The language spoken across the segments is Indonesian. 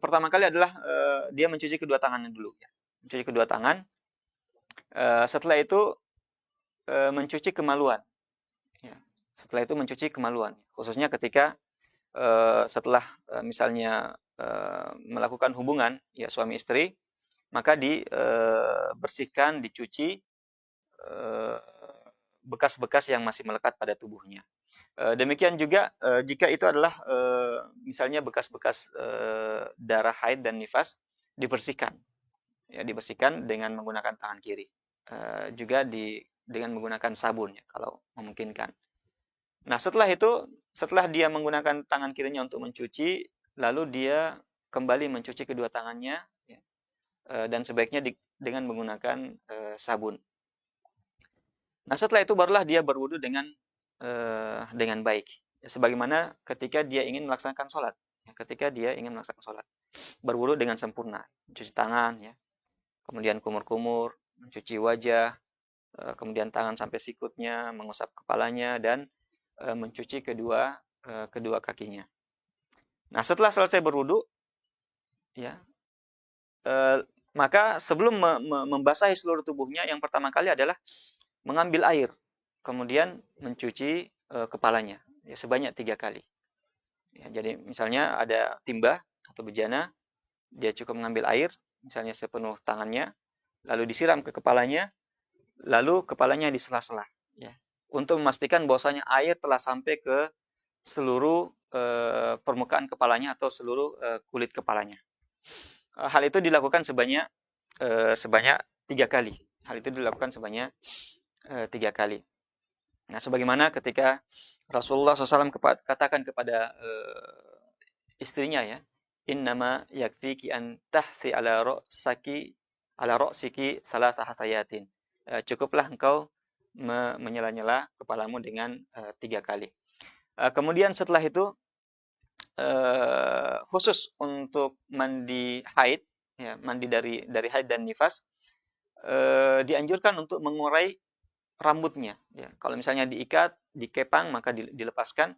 pertama kali adalah dia mencuci kedua tangannya dulu ya. Mencuci kedua tangan. Setelah itu mencuci kemaluan ya. Setelah itu mencuci kemaluan, khususnya ketika setelah misalnya melakukan hubungan ya suami istri, maka dibersihkan, dicuci eh, bekas-bekas yang masih melekat pada tubuhnya. Demikian juga jika itu adalah misalnya bekas-bekas darah haid dan nifas, dibersihkan, ya dibersihkan dengan menggunakan tangan kiri. Juga dengan menggunakan sabun ya, kalau memungkinkan. Nah setelah itu, setelah dia menggunakan tangan kirinya untuk mencuci, lalu dia kembali mencuci kedua tangannya, ya, dan sebaiknya dengan menggunakan sabun. Nah, setelah itu barulah dia berwudu dengan baik. Ya, sebagaimana ketika dia ingin melaksanakan sholat. Ya, ketika dia ingin melaksanakan sholat. Berwudu dengan sempurna. Mencuci tangan, ya. Kemudian kumur-kumur, mencuci wajah, kemudian tangan sampai sikutnya, mengusap kepalanya, dan mencuci kedua kakinya. Nah, setelah selesai berwudu, ya, maka sebelum membasahi seluruh tubuhnya, yang pertama kali adalah mengambil air, kemudian mencuci kepalanya ya, sebanyak 3 kali. Ya, jadi misalnya ada timba atau bejana, dia cukup mengambil air, misalnya sepenuh tangannya, lalu disiram ke kepalanya, lalu kepalanya disela-sela, ya, untuk memastikan bahwasanya air telah sampai ke seluruh permukaan kepalanya atau seluruh kulit kepalanya. Hal itu dilakukan sebanyak 3 kali. Hal itu dilakukan sebanyak 3 kali. Nah, sebagaimana ketika Rasulullah SAW katakan kepada istrinya ya, innama yakfiki an tahsi ala ra'siki salasa hasayatin. Cukuplah engkau menyela-nyela kepalamu dengan 3 kali. Kemudian setelah itu khusus untuk mandi haid, ya, mandi dari haid dan nifas, dianjurkan untuk mengurai rambutnya. Ya. Kalau misalnya diikat, dikepang, maka dilepaskan.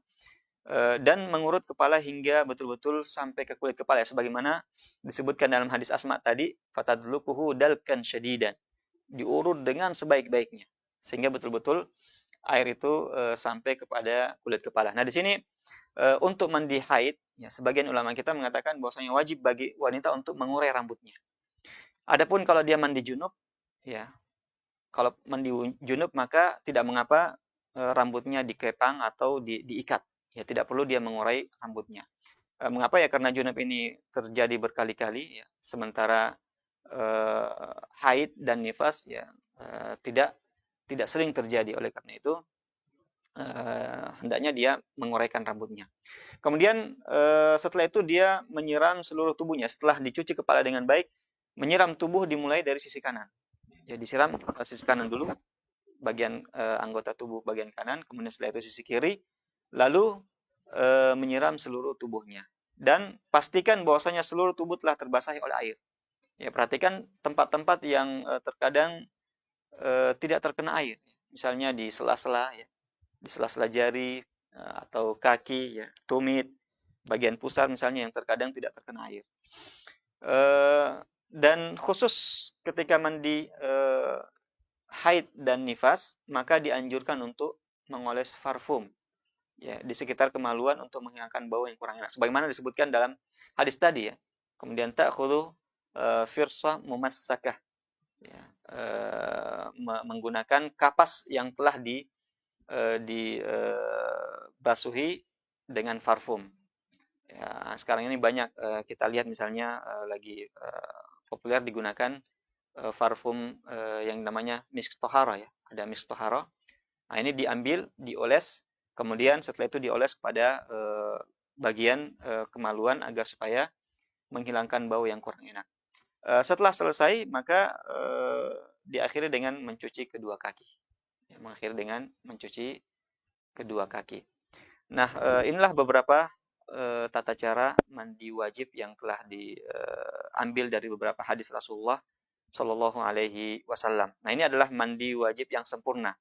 Dan mengurut kepala hingga betul-betul sampai ke kulit kepala. Ya. Sebagaimana disebutkan dalam hadis Asma tadi, fatadlukuhu dalkan syadidan. Diurut dengan sebaik-baiknya. Sehingga betul-betul air itu sampai kepada kulit kepala. Nah, di sini untuk mandi haid, ya, sebagian ulama kita mengatakan bahwasanya wajib bagi wanita untuk mengurai rambutnya. Adapun kalau dia mandi junub, ya, kalau mandi junub maka tidak mengapa rambutnya dikepang atau diikat. Ya, tidak perlu dia mengurai rambutnya. Mengapa ya? Karena junub ini terjadi berkali-kali ya, sementara haid dan nifas ya tidak sering terjadi. Oleh karena itu hendaknya dia menguraikan rambutnya. Kemudian setelah itu dia menyiram seluruh tubuhnya. Setelah dicuci kepala dengan baik, menyiram tubuh dimulai dari sisi kanan. Ya, disiram sisi kanan dulu, bagian anggota tubuh bagian kanan, kemudian setelah itu sisi kiri, lalu menyiram seluruh tubuhnya. Dan pastikan bahwasanya seluruh tubuh telah terbasahi oleh air. Ya, perhatikan tempat-tempat yang terkadang tidak terkena air. Misalnya di sela-sela, ya, di sela-sela jari atau kaki, ya, tumit, bagian pusar misalnya yang terkadang tidak terkena air. Dan khusus ketika mandi haid dan nifas, maka dianjurkan untuk mengoles parfum ya di sekitar kemaluan untuk menghilangkan bau yang kurang enak. Sebagaimana disebutkan dalam hadis tadi ya. Kemudian ta'khudhu firsa mumassakah ya, menggunakan kapas yang telah dibasuhi dengan parfum. Ya, sekarang ini banyak kita lihat misalnya lagi populer digunakan parfum yang namanya misk tohara ya. Ada misk tohara. Nah, ini diambil, dioles, kemudian setelah itu dioles kepada bagian kemaluan agar supaya menghilangkan bau yang kurang enak. Setelah selesai, maka diakhiri dengan mencuci kedua kaki. Ya, mengakhiri dengan mencuci kedua kaki. Nah, inilah beberapa tata cara mandi wajib yang telah diambil dari beberapa hadis Rasulullah Shallallahu Alaihi Wasallam. Nah, ini adalah mandi wajib yang sempurna.